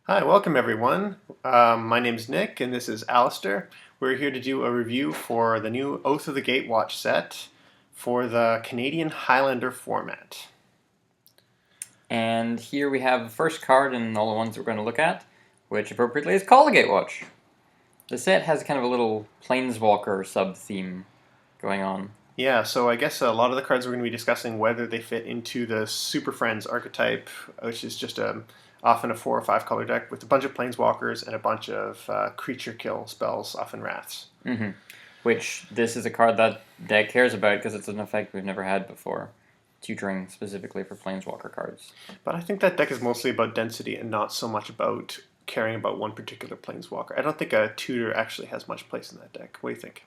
Hi, welcome everyone. My name's Nick and this is Alasdair. We're here to do a review for the new Oath of the Gatewatch set for the Canadian Highlander format. And here we have the first card in all the ones we're going to look at, which appropriately is called the Gatewatch. The set has kind of a little Planeswalker sub-theme going on. Yeah, so I guess a lot of the cards we're going to be discussing whether they fit into the Super Friends archetype, which is just often a 4 or 5 color deck with a bunch of Planeswalkers and a bunch of creature kill spells, often Wraths. Which this is a card that deck cares about because it's an effect we've never had before, tutoring specifically for Planeswalker cards. But I think that deck is mostly about density and not so much about caring about one particular Planeswalker. I don't think a tutor actually has much place in that deck. What do you think?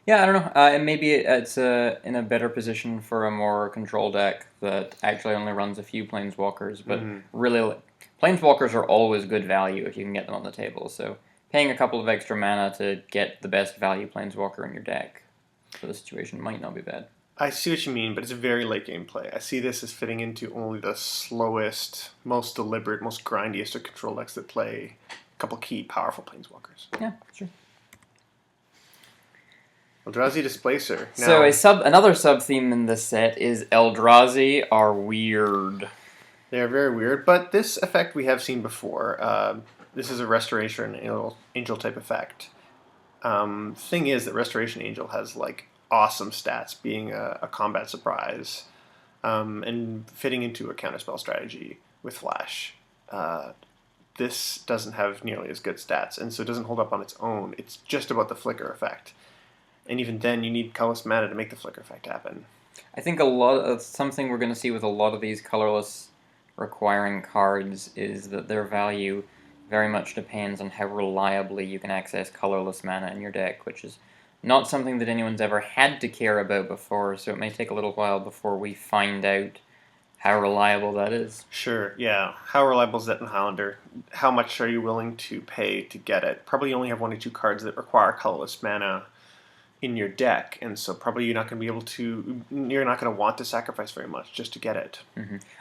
Yeah, I don't know. And maybe it's in a better position for a more control deck that actually only runs a few Planeswalkers. But really, Planeswalkers are always good value if you can get them on the table. So paying a couple of extra mana to get the best value Planeswalker in your deck for the situation might not be bad. I see what you mean, but it's a very late game play. I see this as fitting into only the slowest, most deliberate, most grindiest of control decks that play a couple key powerful Planeswalkers. Yeah, sure. Eldrazi Displacer. Now, so another sub-theme in this set is Eldrazi are weird. They're very weird, but this effect we have seen before. This is a Restoration Angel type effect. Thing is that Restoration Angel has like awesome stats, being a combat surprise, and fitting into a counterspell strategy with Flash. This doesn't have nearly as good stats, and so it doesn't hold up on its own. It's just about the flicker effect. And even then, you need colorless mana to make the flicker effect happen. I think something we're going to see with a lot of these colorless requiring cards is that their value very much depends on how reliably you can access colorless mana in your deck, which is not something that anyone's ever had to care about before, so it may take a little while before we find out how reliable that is. Sure, yeah. How reliable is that in Highlander? How much are you willing to pay to get it? Probably you only have 1 or 2 cards that require colorless mana in your deck, and so probably you're not going to want to sacrifice very much just to get it.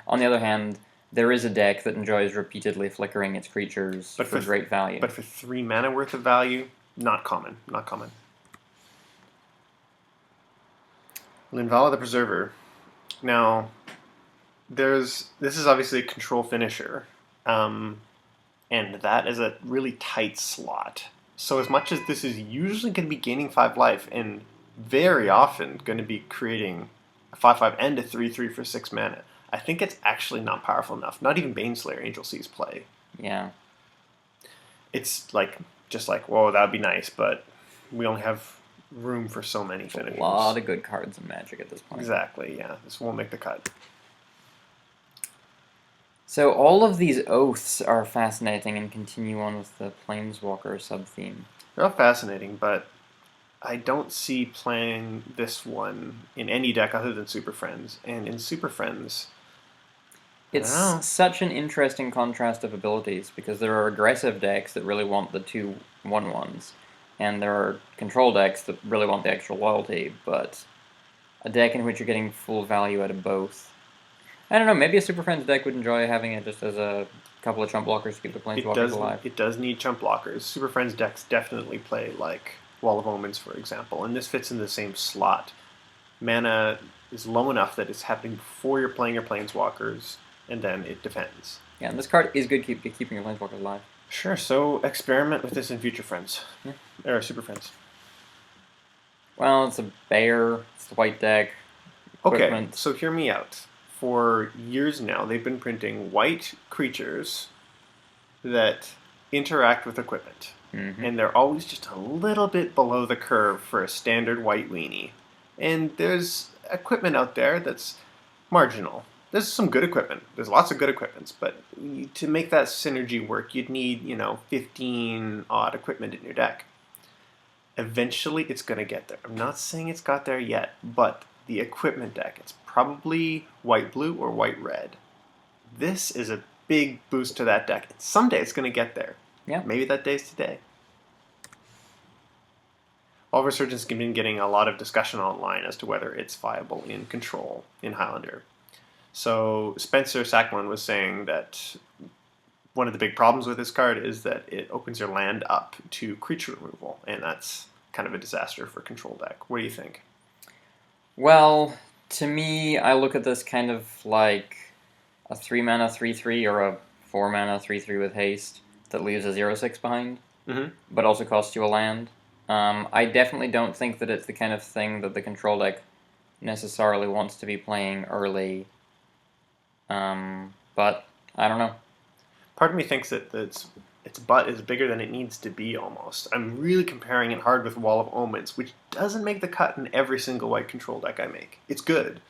On the other hand, there is a deck that enjoys repeatedly flickering its creatures for great value. But for 3 mana worth of value, not common. Not common. Linval the Preserver. Now, this is obviously a control finisher, and that is a really tight slot. So as much as this is usually going to be gaining 5 life and very often going to be creating a 5/5 and a 3/3 for 6 mana, I think it's actually not powerful enough. Not even Baneslayer Angel sees play. Yeah. It's just like, whoa, that would be nice, but we only have room for so many finishers. A lot of good cards in Magic at this point. Exactly, yeah. This won't make the cut. So all of these oaths are fascinating and continue on with the Planeswalker sub-theme. They're all fascinating, but I don't see playing this one in any deck other than Super Friends. And in Super Friends, it's such an interesting contrast of abilities, because there are aggressive decks that really want the 2 1/1s, and there are control decks that really want the extra loyalty, but a deck in which you're getting full value out of both. I don't know, maybe a Super Friends deck would enjoy having it just as a couple of chump blockers to keep the Planeswalkers alive. It does need chump blockers. Super Friends decks definitely play like Wall of Omens, for example, and this fits in the same slot. Mana is low enough that it's happening before you're playing your Planeswalkers, and then it defends. Yeah, and this card is good keeping your Planeswalkers alive. Sure, so experiment with this in Future Friends. Yeah. Or Super Friends. Well, it's a bear, it's the white deck. Okay, so hear me out. For years now, they've been printing white creatures that interact with equipment. And they're always just a little bit below the curve for a standard white weenie. And there's equipment out there that's marginal. There's some good equipment. There's lots of good equipments, but to make that synergy work, you'd need, 15 odd equipment in your deck. Eventually, it's going to get there. I'm not saying it's got there yet, but the equipment deck, it's probably white-blue or white-red. This is a big boost to that deck. And someday it's going to get there. Yeah. Maybe that day's today. While Resurgence has been getting a lot of discussion online as to whether it's viable in Control in Highlander. So Spencer Sackman was saying that one of the big problems with this card is that it opens your land up to creature removal, and that's kind of a disaster for control deck. What do you think? Well, to me, I look at this kind of like a 3-mana 3/3 or a 4-mana 3/3 with haste that leaves a 0/6 behind, but also costs you a land. I definitely don't think that it's the kind of thing that the control deck necessarily wants to be playing early. But I don't know. Part of me thinks that its butt is bigger than it needs to be almost. I'm really comparing it hard with Wall of Omens, which doesn't make the cut in every single white control deck I make. It's good.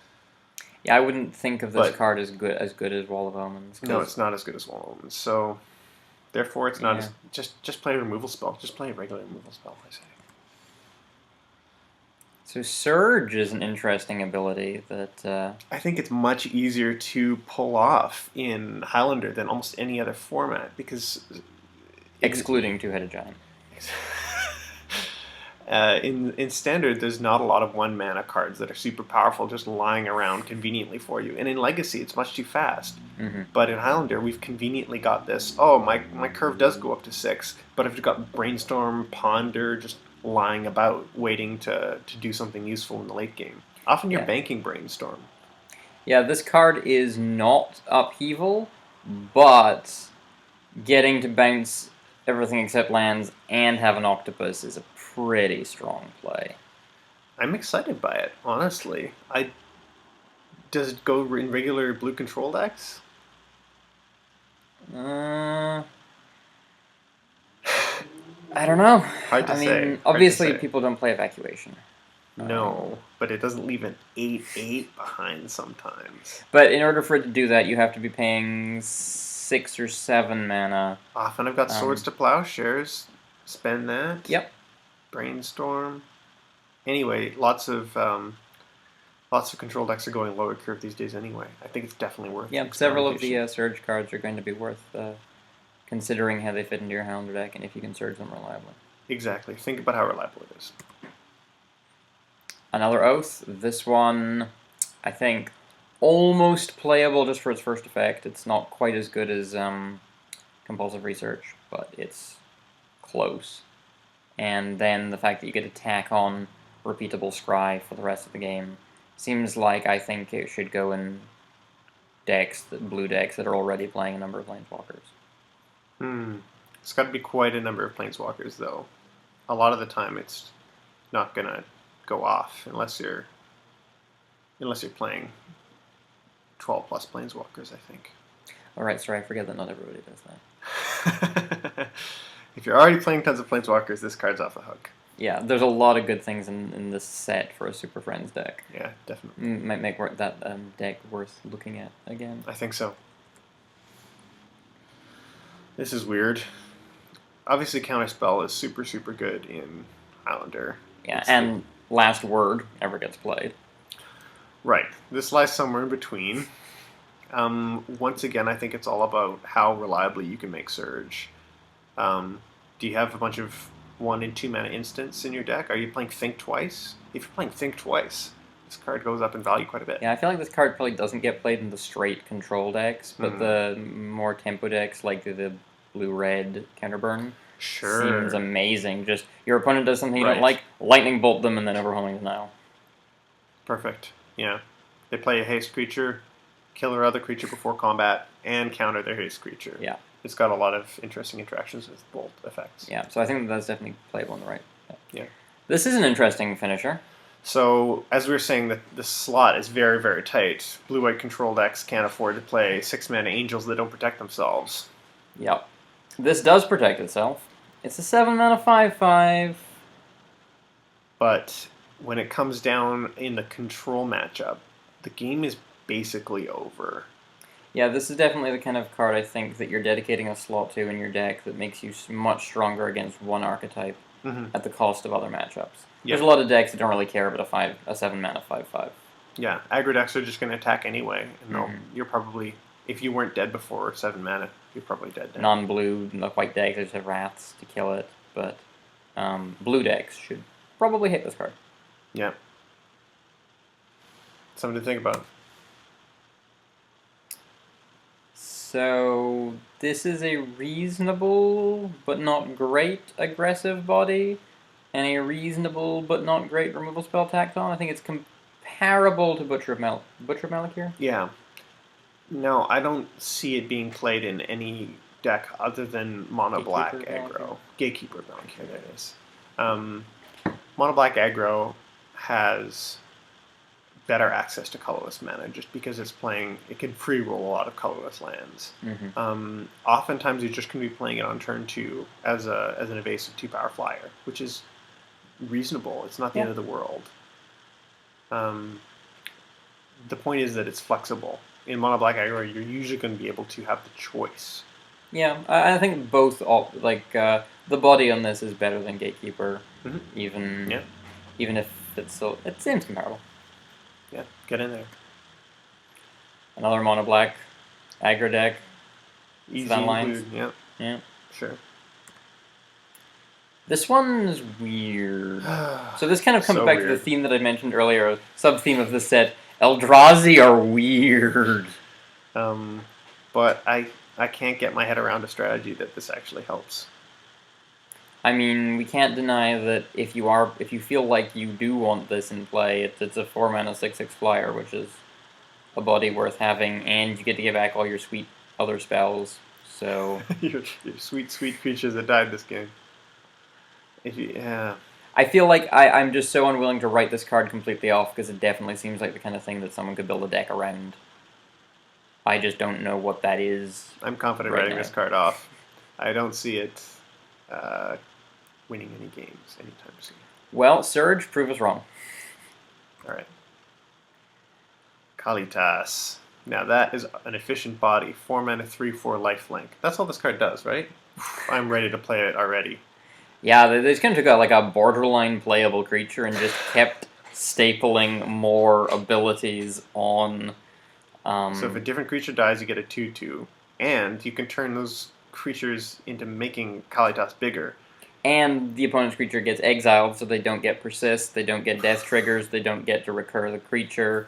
Yeah, I wouldn't think of this card as good as Wall of Omens. No, it's not as good as Wall of Omens. So, therefore, it's not as... Just play a removal spell. Just play a regular removal spell, I say. So Surge is an interesting ability that... I think it's much easier to pull off in Highlander than almost any other format, because... Excluding Two-Headed Giant. In Standard, there's not a lot of 1-mana cards that are super powerful just lying around conveniently for you. And in Legacy, it's much too fast. But in Highlander, we've conveniently got this, my curve does go up to 6, but I've got Brainstorm, Ponder, just lying about, waiting to do something useful in the late game. Often you're banking Brainstorm. Yeah, this card is not Upheaval, but getting to bounce everything except lands and have an Octopus is a pretty strong play. I'm excited by it, honestly. Does it go in regular blue control decks? I don't know. Hard to say. I mean, obviously people don't play Evacuation. No, but it doesn't leave an 8/8 behind sometimes. But in order for it to do that, you have to be paying 6 or 7 mana. Often I've got Swords to Plowshares. Spend that. Yep. Brainstorm. Anyway, lots of control decks are going lower curve these days anyway. I think it's definitely worth it. Yeah, several of the Surge cards are going to be worth considering how they fit into your Highlander deck and if you can Surge them reliably. Exactly. Think about how reliable it is. Another Oath. This one, I think, almost playable just for its first effect. It's not quite as good as Compulsive Research, but it's close. And then the fact that you get to tack on repeatable Scry for the rest of the game seems like I think it should go in blue decks that are already playing a number of Planeswalkers. It's got to be quite a number of Planeswalkers, though. A lot of the time, it's not gonna go off unless you're playing 12 plus Planeswalkers, I think. Alright, sorry, I forget that not everybody does that. If you're already playing tons of Planeswalkers, this card's off the hook. Yeah, there's a lot of good things in this set for a Super Friends deck. Yeah, definitely. Might make that deck worth looking at again. I think so. This is weird. Obviously, Counterspell is super, super good in Highlander. Yeah, and Last Word never gets played. Right. This lies somewhere in between. Once again, I think it's all about how reliably you can make Surge. Do you have a bunch of 1 and 2 mana instants in your deck? Are you playing Think Twice? If you're playing Think Twice, this card goes up in value quite a bit. Yeah, I feel like this card probably doesn't get played in the straight control decks, but the more tempo decks, like the blue-red counterburn, seems amazing. Just, your opponent does something you don't like, lightning bolt them, and then Overwhelming Denial. Perfect. Yeah. They play a haste creature, kill their other creature before combat, and counter their haste creature. Yeah. It's got a lot of interesting interactions with bolt effects. Yeah, so I think that's definitely playable on the right. Yeah. This is an interesting finisher. So, as we were saying, the slot is very, very tight. Blue-white control decks can't afford to play 6-mana angels that don't protect themselves. Yep. This does protect itself. It's a 7-mana 5/5. But when it comes down in the control matchup, the game is basically over. Yeah, this is definitely the kind of card I think that you're dedicating a slot to in your deck that makes you much stronger against one archetype at the cost of other matchups. There's a lot of decks that don't really care about a 7-mana 5/5. Yeah, aggro decks are just going to attack anyway. And you're probably, if you weren't dead before 7 mana, you're probably dead now. Non-blue, the white decks just have wraths to kill it, but blue decks should probably hit this card. Yeah. Something to think about. So this is a reasonable but not great aggressive body, and a reasonable but not great removal spell tacked on. I think it's comparable to Butcher of Malakir. Yeah. No, I don't see it being played in any deck other than mono black aggro. Gatekeeper of Malakir, there it is. Mono black aggro has better access to colorless mana just because it can free roll a lot of colorless lands. Oftentimes you're just going to be playing it on turn 2 as an evasive 2-power flyer, which is reasonable. It's not the end of the world. The point is that it's flexible. In mono black aggro, you're usually going to be able to have the choice. Yeah, I think both, the body on this is better than Gatekeeper, even if it seems comparable. Yeah, get in there. Another mono black aggro deck. Easy lines. Yeah. Yeah. Sure. This one's weird. So this kind of comes back to the theme that I mentioned earlier, sub-theme of the set. Eldrazi are weird. But I can't get my head around a strategy that this actually helps. I mean, we can't deny that if you feel like you do want this in play, it's a 4-mana 6/6 flyer, which is a body worth having, and you get to get back all your sweet other spells. So your sweet creatures that died this game. I feel like I'm just so unwilling to write this card completely off because it definitely seems like the kind of thing that someone could build a deck around. I just don't know what that is. I'm confident writing this card off. I don't see it winning any games anytime soon. Well, Surge, prove us wrong. Alright. Kalitas. Now that is an efficient body. 4 mana, 3/4 lifelink. That's all this card does, right? I'm ready to play it already. Yeah, they just kind of took a borderline playable creature and just kept stapling more abilities on. So if a different creature dies, you get a 2/2. And you can turn those creatures into making Kalitas bigger. And the opponent's creature gets exiled, so they don't get persist, they don't get death triggers, they don't get to recur the creature.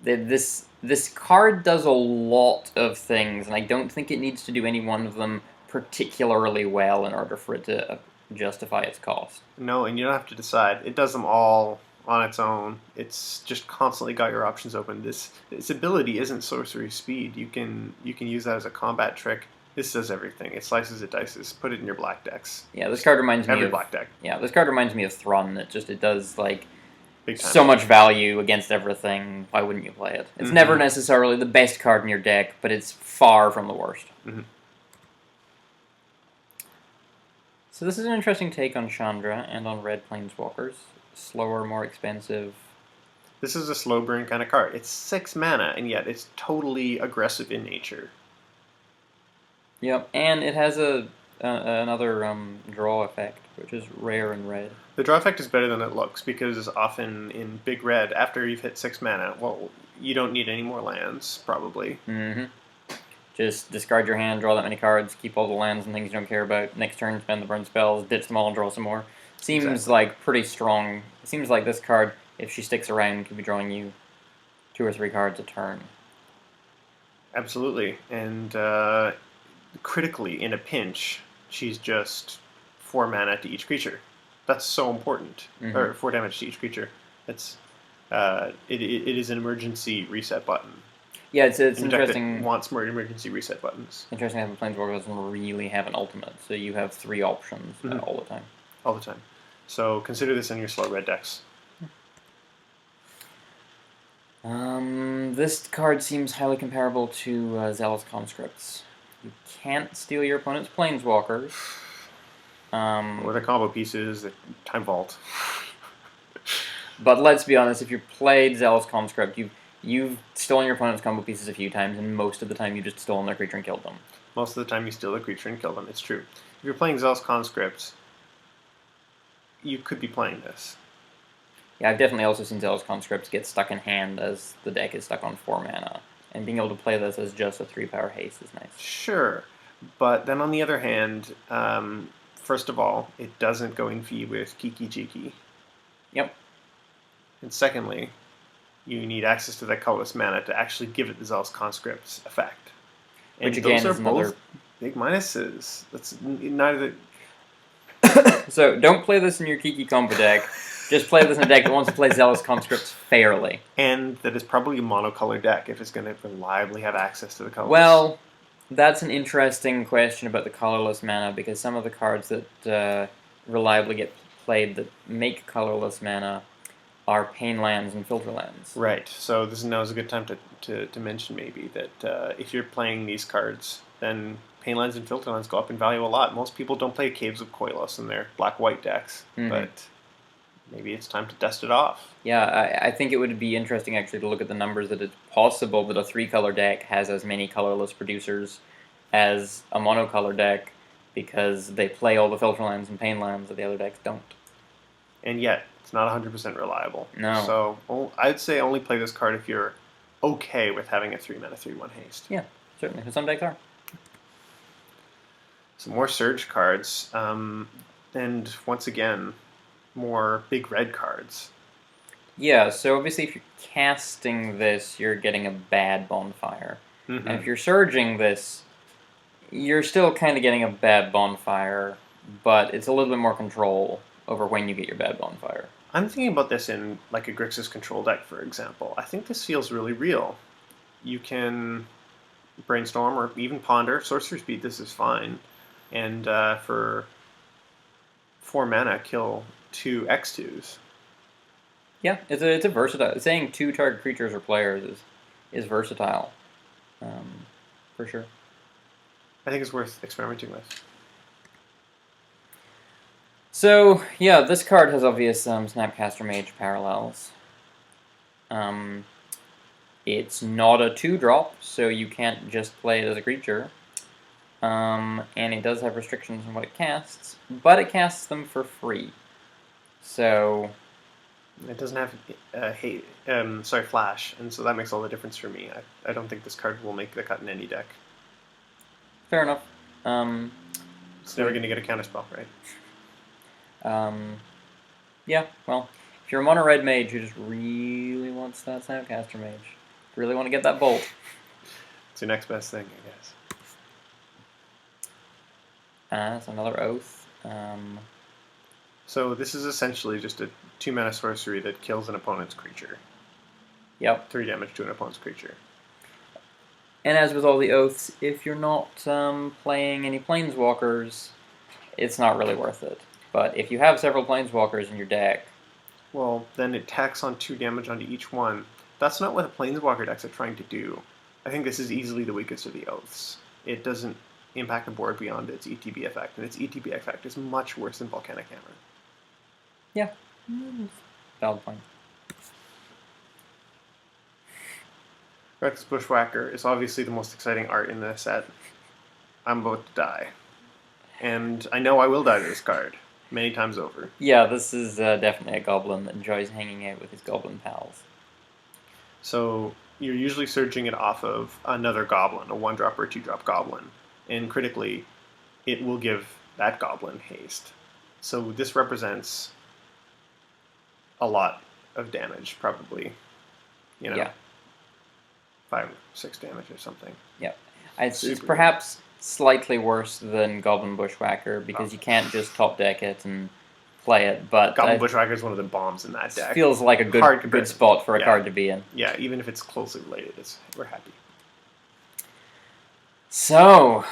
This card does a lot of things, and I don't think it needs to do any one of them particularly well in order for it to justify its cost. No, and you don't have to decide. It does them all on its own. It's just constantly got your options open. This ability isn't sorcery speed. You can use that as a combat trick. This does everything. It slices, it dices. Put it in your black decks. Yeah, this card reminds me of black deck. Yeah, this card reminds me of Thrun. It does so much value against everything. Why wouldn't you play it? It's never necessarily the best card in your deck, but it's far from the worst. So this is an interesting take on Chandra and on red planeswalkers. Slower, more expensive. This is a slow burn kind of card. It's 6 mana, and yet it's totally aggressive in nature. Yep, and it has another draw effect, which is rare in red. The draw effect is better than it looks, because often in big red, after you've hit 6 mana, well, you don't need any more lands, probably. Just discard your hand, draw that many cards, keep all the lands and things you don't care about. Next turn, spend the burn spells, ditch them all and draw some more. Seems like pretty strong. It seems like this card, if she sticks around, could be drawing you 2 or 3 cards a turn. Absolutely. And critically, in a pinch, she's just 4 mana to each creature. That's so important. Or 4 damage to each creature. It's it is an emergency reset button. Yeah, it's interesting. It wants more emergency reset buttons. Interesting to have a planeswalker doesn't really have an ultimate, so you have 3 options all the time. All the time. So consider this in your slow red decks. This card seems highly comparable to Zealous Conscripts. You can't steal your opponent's planeswalkers. Or the combo pieces, the Time Vault. But let's be honest, if you played Zealous Conscript, you've stolen your opponent's combo pieces a few times, and most of the time you just stolen their creature and killed them. Most of the time you steal the creature and kill them, it's true. If you're playing Zealous Conscript, you could be playing this. Yeah, I've definitely also seen Zealous Conscripts get stuck in hand as the deck is stuck on 4 mana. And being able to play this as just a 3-power haste is nice. Sure. But then on the other hand, first of all, it doesn't go in fee with Kiki Jiki. Yep. And secondly, you need access to that colorless mana to actually give it the Zealous Conscript's effect. And Which again those are is both another big minuses. That's neither. So don't play this in your Kiki combo deck. Just play this in a deck that wants to play Zealous Conscripts fairly. And that is probably a monocolor deck if it's going to reliably have access to the colors. Well, that's an interesting question about the colorless mana, because some of the cards that reliably get played that make colorless mana are pain lands and filter lands. Right. So now is a good time to mention maybe that if you're playing these cards, then pain lands and filter lands go up in value a lot. Most people don't play Caves of Koilos in their black-white decks, but maybe it's time to dust it off. Yeah, I think it would be interesting actually to look at the numbers that it's possible that a 3-color deck has as many colorless producers as a monocolor deck, because they play all the filter lands and pain lands that the other decks don't. And yet, it's not 100% reliable. No. So I'd say only play this card if you're okay with having a 3-mana 3/1 haste. Yeah, certainly. Because some decks are. Some more Surge cards, and once again, more big red cards. Yeah, so obviously if you're casting this, you're getting a bad Bonfire. And if you're surging this, you're still kind of getting a bad Bonfire, but it's a little bit more control over when you get your bad Bonfire. I'm thinking about this in like a Grixis control deck, for example. I think this feels really real. You can brainstorm or even ponder. Sorcerer Speed, this is fine. And for 4 mana, kill 2 X2s. Yeah, it's a versatile. Saying 2 target creatures or players is versatile, for sure. I think it's worth experimenting with. So yeah, this card has obvious Snapcaster Mage parallels. It's not a 2-drop, so you can't just play it as a creature. And it does have restrictions on what it casts, but it casts them for free. So it doesn't have flash, and so that makes all the difference for me. I don't think this card will make the cut in any deck. Fair enough. It's never going to get a counterspell, right? Yeah, well, if you're a mono red mage who just really wants that Snapcaster Mage, really want to get that bolt, it's your next best thing, I guess. That's another Oath. So this is essentially just a 2-mana sorcery that kills an opponent's creature. Yep. 3 damage to an opponent's creature. And as with all the Oaths, if you're not playing any Planeswalkers, it's not really worth it. But if you have several Planeswalkers in your deck... Well, then it tacks on 2 damage onto each one. That's not what the Planeswalker decks are trying to do. I think this is easily the weakest of the Oaths. It doesn't impact the board beyond its ETB effect, and its ETB effect is much worse than Volcanic Hammer. Yeah. Valid point. Rex Bushwhacker is obviously the most exciting art in the set. I'm about to die. And I know I will die to this card many times over. Yeah, this is definitely a goblin that enjoys hanging out with his goblin pals. So you're usually surging it off of another goblin, a 1-drop or a 2-drop goblin. And critically, it will give that goblin haste. So this represents a lot of damage, probably. You know, yeah. 5 or 6 damage or something. Yep. It's perhaps slightly worse than Goblin Bushwhacker, because you can't just top deck it and play it. But Goblin Bushwhacker is one of the bombs in that deck. Feels like a good spot for a card to be in. Yeah, even if it's closely related, we're happy. So,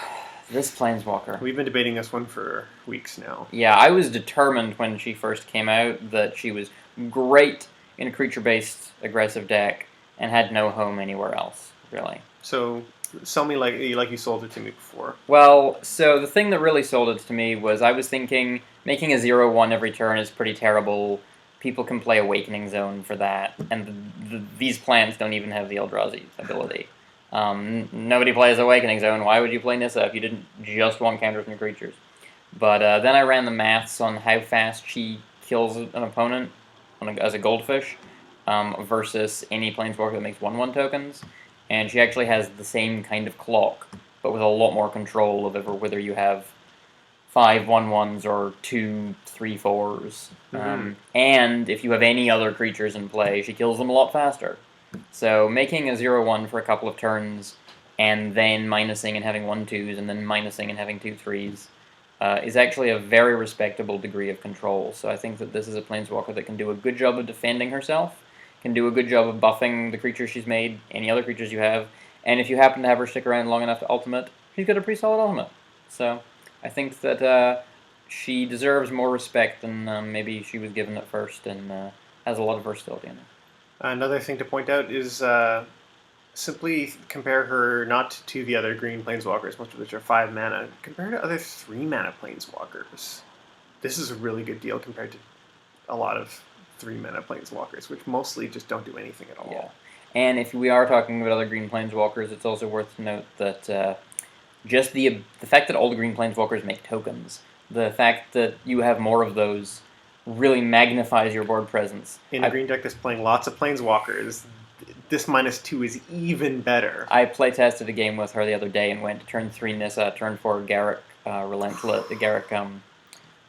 this Planeswalker. We've been debating this one for weeks now. Yeah, I was determined when she first came out that she was great in a creature-based aggressive deck and had no home anywhere else, really. So, sell me like you sold it to me before. Well, so the thing that really sold it to me was I was thinking making a 0/1 every turn is pretty terrible. People can play Awakening Zone for that, and these plants don't even have the Eldrazi ability. Nobody plays Awakening Zone. Why would you play Nissa if you didn't just want counters from your creatures? But then I ran the maths on how fast she kills an opponent as a goldfish versus any Planeswalker that makes 1/1 tokens. And she actually has the same kind of clock, but with a lot more control of whether you have 5 1/1s or 2 3/4s. And if you have any other creatures in play, she kills them a lot faster. So making a 0/1 for a couple of turns, and then minusing and having 1/2s, and then minusing and having 2/3s, is actually a very respectable degree of control. So I think that this is a Planeswalker that can do a good job of defending herself, can do a good job of buffing the creatures she's made, any other creatures you have, and if you happen to have her stick around long enough to ultimate, she's got a pretty solid ultimate. So I think that she deserves more respect than maybe she was given at first, and has a lot of versatility in it. Another thing to point out is simply compare her not to the other green Planeswalkers, most of which are 5 mana. Compare her to other 3 mana Planeswalkers. This is a really good deal compared to a lot of 3 mana Planeswalkers, which mostly just don't do anything at all. Yeah. And if we are talking about other green Planeswalkers, it's also worth to note that just the fact that all the green Planeswalkers make tokens, the fact that you have more of those really magnifies your board presence. In a green deck that's playing lots of Planeswalkers, this -2 is even better. I playtested a game with her the other day and went to turn 3 Nissa, turn 4 Garruk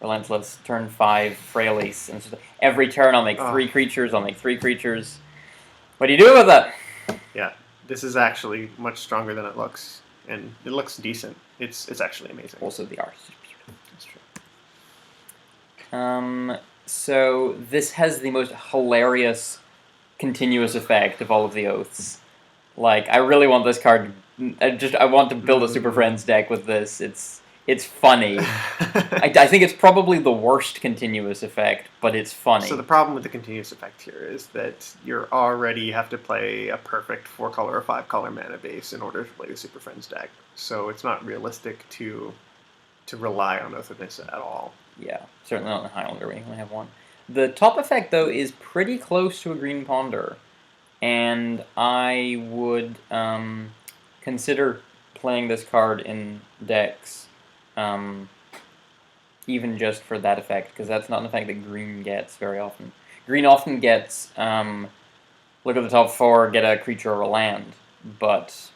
Relentless, turn 5 Frailis, and so every turn I'll make 3 creatures, What do you do with that? Yeah, this is actually much stronger than it looks, and it looks decent. It's actually amazing. Also, the art is beautiful. That's true. So this has the most hilarious continuous effect of all of the oaths. Like, I really want this card. I want to build a Super Friends deck with this. It's funny. I think it's probably the worst continuous effect, but it's funny. So the problem with the continuous effect here is that you already have to play a perfect 4-color or 5-color mana base in order to play the Super Friends deck. So it's not realistic to rely on Oath of Nissa at all. Yeah, certainly not in Highlander. We only have one. The top effect, though, is pretty close to a Green Ponder, and I would consider playing this card in decks, even just for that effect, because that's not an effect that green gets very often. Green often gets, look at the top 4, get a creature or a land, but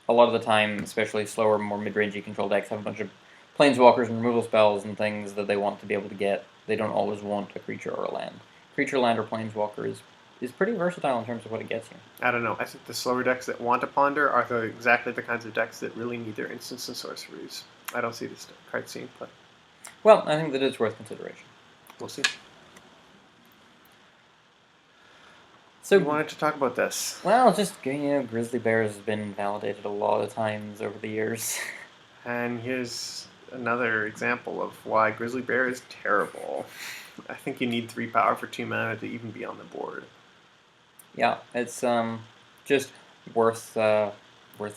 a lot of the time, especially slower, more mid-rangey control decks have a bunch of Planeswalkers and removal spells and things that they want to be able to get. They don't always want a creature or a land. Creature, land, or Planeswalker is pretty versatile in terms of what it gets you. I don't know. I think the slower decks that want to ponder are exactly the kinds of decks that really need their instants and sorceries. I don't see this card seeing play. Well, I think that it's worth consideration. We'll see. So you wanted to talk about this? Well, just, Grizzly Bears has been validated a lot of times over the years. And here's another example of why Grizzly Bear is terrible. I think you need 3 power for 2 mana to even be on the board. Yeah, it's just worth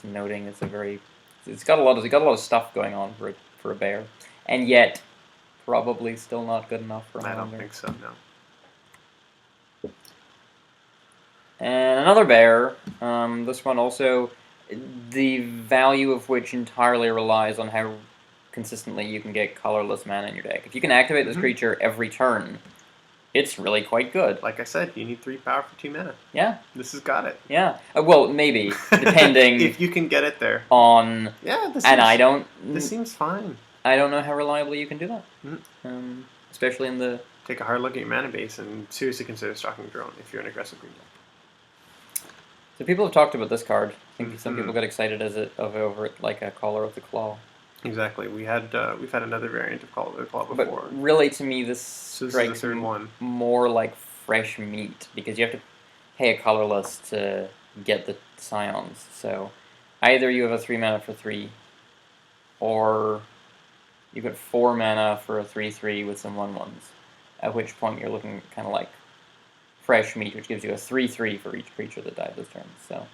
noting. It's got a lot of stuff going on for a bear, and yet probably still not good enough for a I don't Highlander. think so. No. And another bear. This one also, the value of which entirely relies on how consistently you can get colorless mana in your deck. If you can activate this creature every turn, it's really quite good. Like I said, you need 3 power for 2 mana. Yeah. This has got it. Yeah. Well, maybe, depending if you can get it there. On... Yeah, this seems fine. I don't know how reliably you can do that. Especially in the... Take a hard look at your mana base and seriously consider Stalking Drone if you're an aggressive green deck. So people have talked about this card. I think some people got excited over it, like a Caller of the Claw. Exactly. We've had another variant of Caller of the Claw before. But really, to me, this strikes the third one more like fresh meat, because you have to pay a colorless to get the Scions. So either you have a 3 mana for 3, or you get 4 mana for a 3/3 with some 1/1s. At which point you're looking kind of like fresh meat, which gives you a 3/3 for each creature that died this turn. So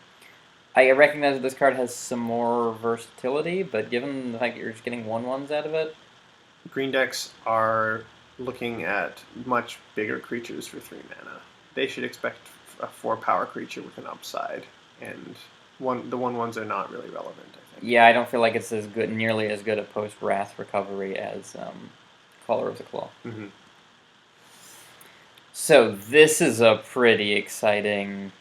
I recognize that this card has some more versatility, but given the fact that you're just getting 1/1s out of it... Green decks are looking at much bigger creatures for 3 mana. They should expect a 4 power creature with an upside, and the 1/1s are not really relevant, I think. Yeah, I don't feel like it's nearly as good a post-Wrath recovery as Caller of the Claw. So this is a pretty exciting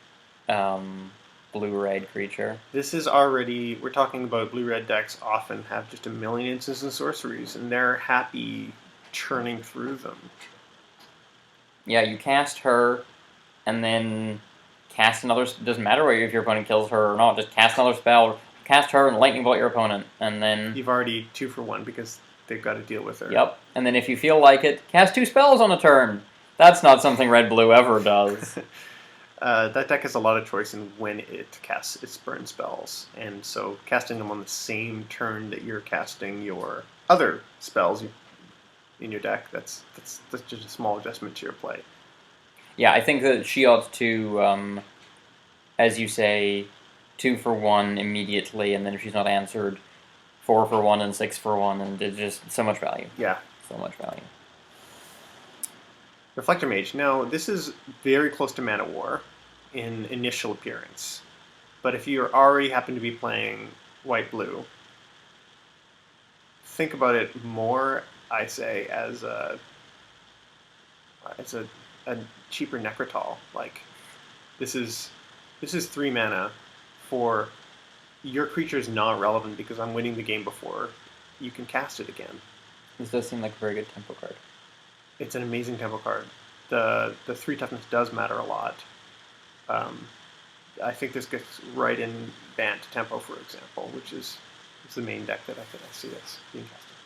blue-red creature. This is already... We're talking about blue-red decks often have just a million instances and sorceries, and they're happy churning through them. Yeah, you cast her, and then cast another... Doesn't matter if your opponent kills her or not, just cast another spell, cast her and lightning bolt your opponent, and then... You've already 2 for 1 because they've got to deal with her. Yep, and then if you feel like it, cast 2 spells on a turn. That's not something red-blue ever does. That deck has a lot of choice in when it casts its burn spells, and so casting them on the same turn that you're casting your other spells in your deck, that's just a small adjustment to your play. Yeah, I think that she ought to, as you say, 2 for 1 immediately, and then if she's not answered, 4 for 1 and 6 for 1, and it's just so much value. Yeah. So much value. Reflector Mage. Now, this is very close to Mana War in initial appearance, but if you already happen to be playing white-blue, think about it more, I say, as a cheaper Necrotal. Like, this is 3 mana for your creature is not relevant because I'm winning the game before you can cast it again. This does seem like a very good tempo card. It's an amazing tempo card. The 3 toughness does matter a lot. I think this gets right in Bant tempo, for example, which is the main deck that I see this being casted.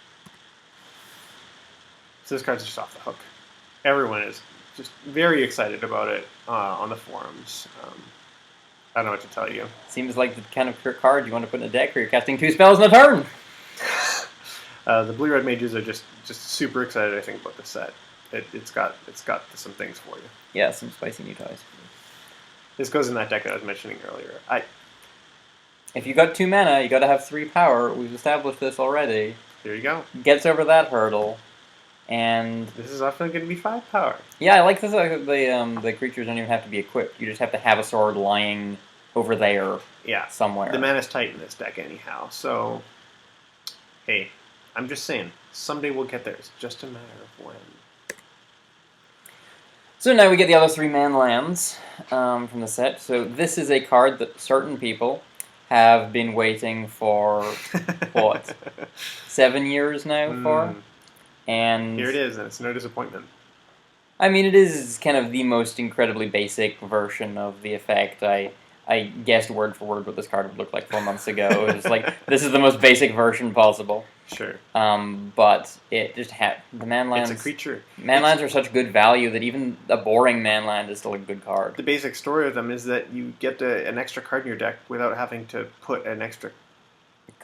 So this card's just off the hook. Everyone is just very excited about it on the forums. I don't know what to tell you. Seems like the kind of card you want to put in a deck where you're casting 2 spells in a turn. The blue-red mages are just super excited, I think, about this set. It's got some things for you. Yeah, some spicy new toys. This goes in that deck that I was mentioning earlier. If you got 2 mana, you got to have 3 power. We've established this already. There you go. Gets over that hurdle, and this is often going to be 5 power. Yeah, I like this. The creatures don't even have to be equipped. You just have to have a sword lying over there. Yeah, somewhere. The mana's tight in this deck anyhow. So, hey, I'm just saying, someday we'll get there. It's just a matter of when. So now we get the other 3-man lands from the set. So this is a card that certain people have been waiting for, what, 7 years now for? And here it is, and it's no disappointment. I mean, it is kind of the most incredibly basic version of the effect. I guessed word for word what this card would look like 4 months ago. It was like, this is the most basic version possible. Sure. But it just had the manlands. It's a creature. Manlands are such good value that even a boring manland is still a good card. The basic story of them is that you get an extra card in your deck without having to put an extra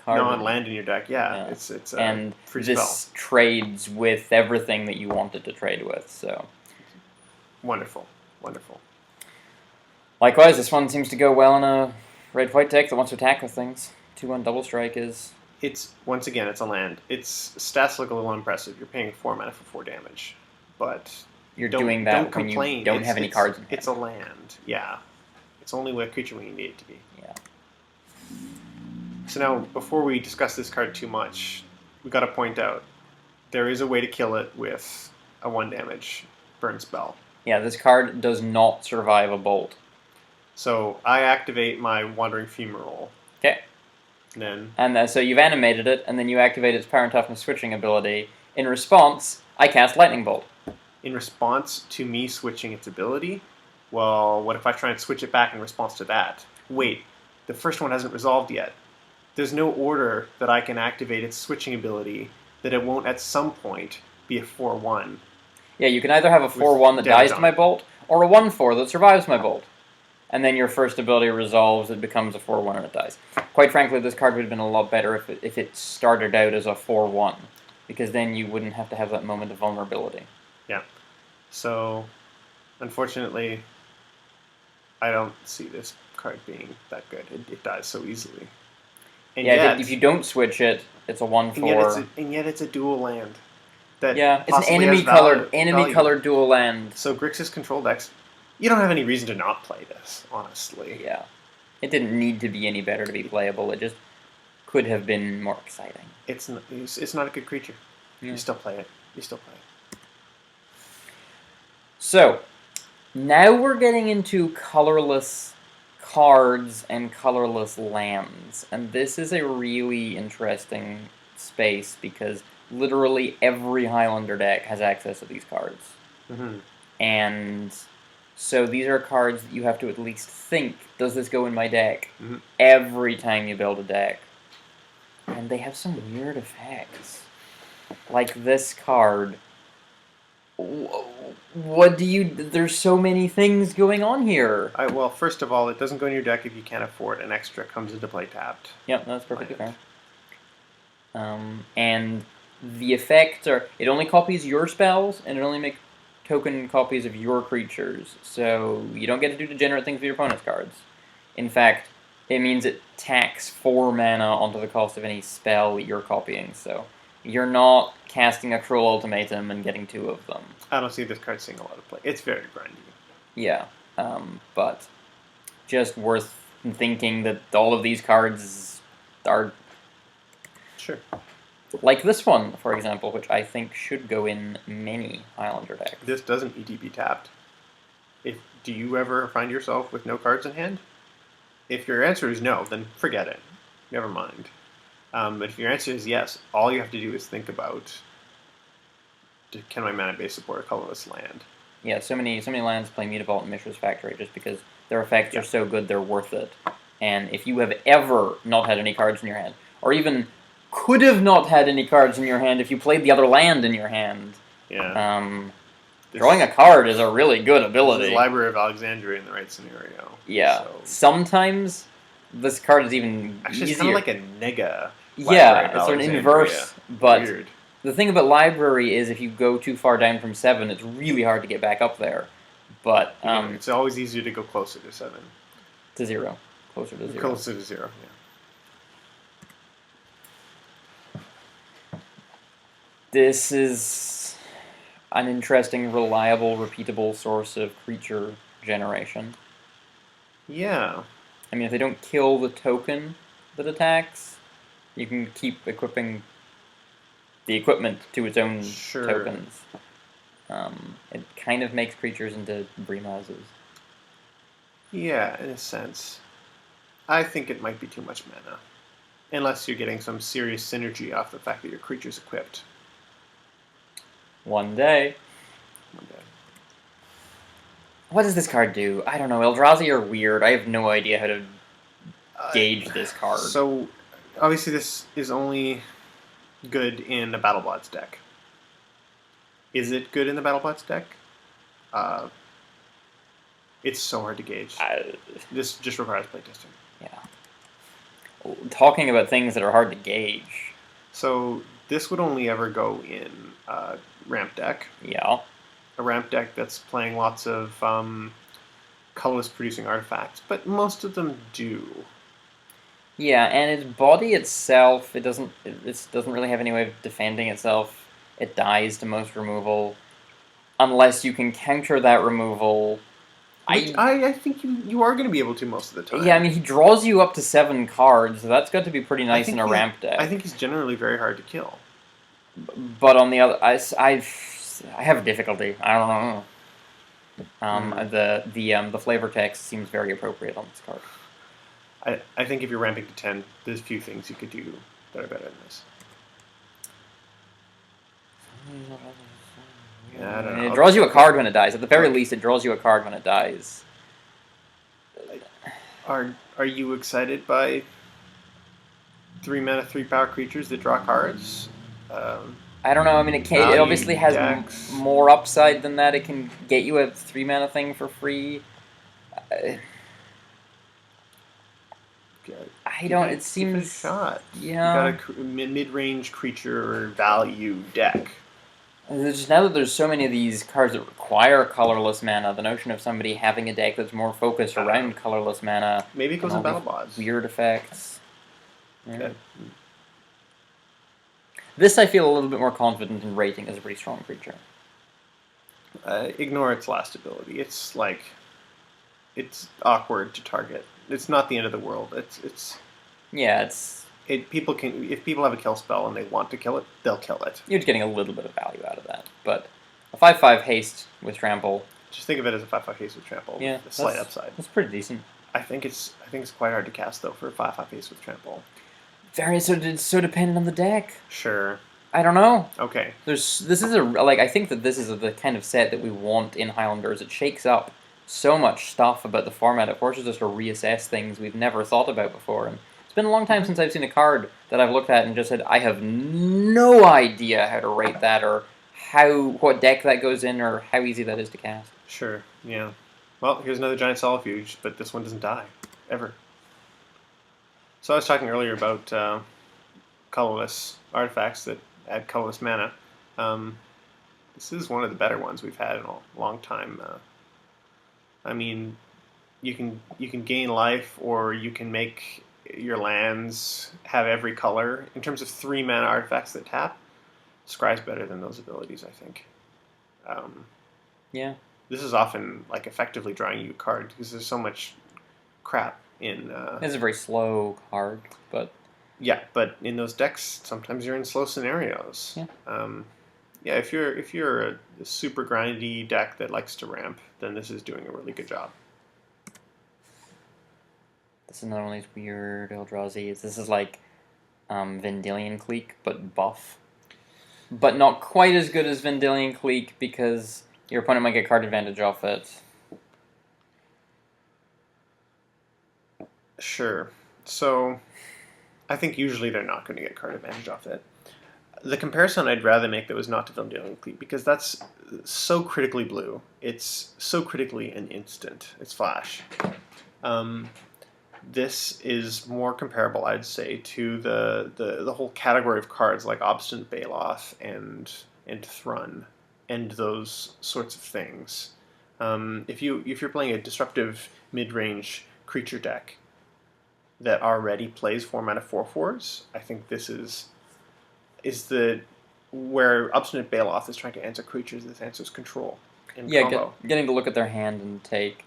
non-land in your deck. Yeah. It's a free spell. This trades with everything that you wanted to trade with. So wonderful, wonderful. Likewise, this one seems to go well in a red-white deck that wants to attack with things. 2/1 double strike is... It's, once again, it's a land. Its stats look a little impressive. You're paying 4 mana for 4 damage. But you're doing that when you don't have any cards in hand. It's a land, yeah. It's only a creature when you need it to be. Yeah. So now, before we discuss this card too much, we've got to point out, there is a way to kill it with a 1 damage burn spell. Yeah, this card does not survive a bolt. So I activate my Wandering Fumarole. Okay. And so you've animated it, and then you activate its power and toughness switching ability. In response, I cast Lightning Bolt. In response to me switching its ability? Well, what if I try and switch it back in response to that? Wait, the first one hasn't resolved yet. There's no order that I can activate its switching ability that it won't at some point be a 4/1. Yeah, you can either have a 4/1 that dies to my bolt, or a 1/4 that survives my bolt. And then your first ability resolves, it becomes a 4/1 and it dies. Quite frankly, this card would have been a lot better if it started out as a 4/1, because then you wouldn't have to have that moment of vulnerability. Yeah. So, unfortunately, I don't see this card being that good. It dies so easily. And yeah, yet, if you don't switch it, it's a 1/4. And yet it's a dual land. That it's an enemy-colored dual land. So Grixis control decks, you don't have any reason to not play this, honestly. Yeah. It didn't need to be any better to be playable. It just could have been more exciting. It's not a good creature. Yeah. You still play it. So, now we're getting into colorless cards and colorless lands. And this is a really interesting space because literally every Highlander deck has access to these cards. Mm-hmm. And so these are cards that you have to at least think, does this go in my deck? Mm-hmm. Every time you build a deck. And they have some weird effects. Like this card. What do you... There's so many things going on here. Well, first of all, it doesn't go in your deck if you can't afford an extra. Comes into play tapped. Yep, that's perfectly fair. And the effects are... It only copies your spells, and it only makes token copies of your creatures. So you don't get to do degenerate things with your opponent's cards. In fact, it means it tacks 4 mana onto the cost of any spell you're copying. So you're not casting a Cruel Ultimatum and getting 2 of them. I don't see this card seeing a lot of play. It's very grindy. Yeah, but just worth thinking that all of these cards are... Sure. Like this one, for example, which I think should go in many Highlander decks. This doesn't ETB tapped. Do you ever find yourself with no cards in hand? If your answer is no, then forget it. Never mind. But if your answer is yes, all you have to do is think about, can my mana base support a colorless land? Yeah, so many lands play Mutavault and Mishra's Factory just because their effects are so good they're worth it. And if you have ever not had any cards in your hand, or even could have not had any cards in your hand if you played the other land in your hand, drawing a card is a really good ability. This is Library of Alexandria in the right scenario. Yeah. So. Sometimes this card is even actually, easier. It's kind of like a nega. Yeah, it's an inverse. But weird. The thing about Library is if you go too far down from 7, it's really hard to get back up there. But it's always easier to go closer to 7. To 0. Closer to 0. Closer to 0, yeah. This is an interesting, reliable, repeatable source of creature generation. Yeah. I mean, if they don't kill the token that attacks, you can keep equipping the equipment to its own tokens. It kind of makes creatures into Breemazes. Yeah, in a sense. I think it might be too much mana. Unless you're getting some serious synergy off the fact that your creature's equipped. One day. What does this card do? I don't know. Eldrazi are weird. I have no idea how to gauge this card. So, obviously this is only good in the BattleBots deck. Is it good in the BattleBots deck? It's so hard to gauge. This just requires playtesting. Yeah. Talking about things that are hard to gauge. So, this would only ever go in ramp deck. Yeah. A ramp deck that's playing lots of colorless producing artifacts, but most of them do. Yeah, and its body itself, it doesn't really have any way of defending itself. It dies to most removal, unless you can counter that removal. I think you are going to be able to most of the time. Yeah, I mean, he draws you up to 7 cards, so that's got to be pretty nice in a ramp deck. I think he's generally very hard to kill. But on the other, I have difficulty. I don't know. The flavor text seems very appropriate on this card. I think if you're ramping to 10, there's few things you could do that are better than this. Yeah, I don't know. It draws you a card when it dies. At the very least, it draws you a card when it dies. Are you excited by 3 mana, 3 power creatures that draw cards? I don't know. I mean, it obviously has more upside than that. It can get you a 3 mana thing for free. I don't. It seems. Give it a shot. Yeah. You got a mid-range creature value deck. Just now that there's so many of these cards that require colorless mana, the notion of somebody having a deck that's more focused around colorless mana. Maybe it goes in BattleBots. Weird effects. Okay. This I feel a little bit more confident in rating as a pretty strong creature. Ignore its last ability. It's like, it's awkward to target. It's not the end of the world. If people have a kill spell and they want to kill it, they'll kill it. You're just getting a little bit of value out of that. But a 5/5 haste with trample. Just think of it as a 5/5 haste with trample. Yeah, with a slight upside. That's pretty decent. I think it's quite hard to cast though for a 5/5 ace with trample. Very so dependent on the deck. Sure. I don't know. Okay. This is I think that this is the kind of set that we want in Highlanders. It shakes up so much stuff about the format. It forces us to reassess things we've never thought about before. And it's been a long time since I've seen a card that I've looked at and just said, I have no idea how to rate that or what deck that goes in or how easy that is to cast. Sure. Yeah. Well, here's another giant Solifuge, but this one doesn't die ever. So I was talking earlier about colorless artifacts that add colorless mana. This is one of the better ones we've had in a long time. I mean, you can gain life, or you can make your lands have every color. In terms of 3 mana artifacts that tap, Scry's better than those abilities, I think. Yeah. This is often like effectively drawing you a card because there's so much crap in. It's a very slow card, but. Yeah, but in those decks, sometimes you're in slow scenarios. Yeah. Yeah, if you're a super grindy deck that likes to ramp, then this is doing a really good job. This is not only weird Eldrazi. This is like Vendilion Clique, but buff. But not quite as good as Vendilion Clique because your opponent might get card advantage off it. Sure. So I think usually they're not going to get card advantage off it. The comparison I'd rather make, though, is not to Vendilion Clique, because that's so critically blue. It's so critically an instant. It's flash. This is more comparable, I'd say, to the whole category of cards like Obstinate Baloth and Thrun and those sorts of things. If you're playing a disruptive mid-range creature deck that already plays 4 mana 4/4s, I think this is where Obstinate Baloth is trying to answer creatures. This answers control. Getting to look at their hand and take.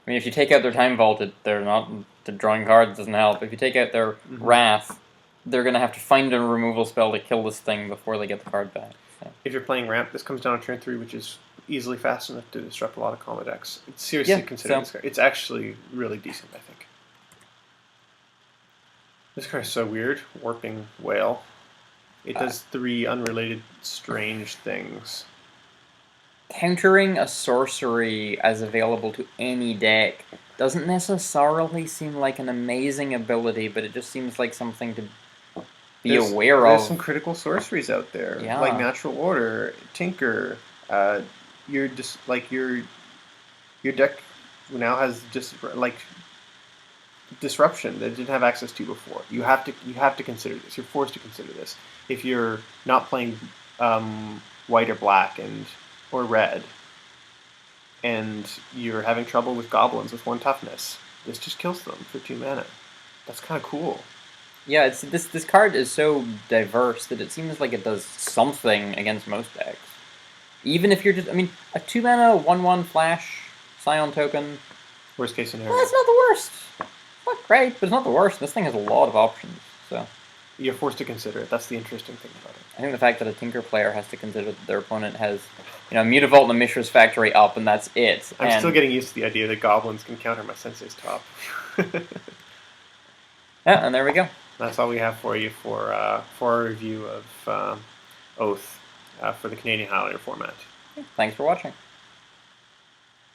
I mean, if you take out their Time Vault, they're not the drawing cards doesn't help. If you take out their Wrath, they're gonna have to find a removal spell to kill this thing before they get the card back. So. If you're playing Ramp, this comes down on turn 3, which is easily fast enough to disrupt a lot of combo decks. It's seriously considered this card. It's actually really decent, I think. This card is so weird. Warping Whale. It does 3 unrelated strange things. Countering a sorcery as available to any deck doesn't necessarily seem like an amazing ability, but it just seems like something to be aware of. There's some critical sorceries out there, yeah. Like Natural Order, Tinker. Your deck now has just like disruption that it didn't have access to before. You have to consider this. You're forced to consider this. If you're not playing white or black or red, and you're having trouble with goblins with 1 toughness, this just kills them for 2 mana. That's kind of cool. Yeah, this card is so diverse that it seems like it does something against most decks. Even if you're just, a 2 mana 1/1 flash Scion token. Worst case scenario. Well, it's not the worst. Not great, but it's not the worst. This thing has a lot of options, so. You're forced to consider it. That's the interesting thing about it. I think the fact that a Tinker player has to consider that their opponent has, Mutavault and the Mishra's Factory up, and that's it. I'm still getting used to the idea that goblins can counter my Sensei's Top. Yeah, and there we go. That's all we have for you for our review of Oath for the Canadian Highlander format. Thanks for watching.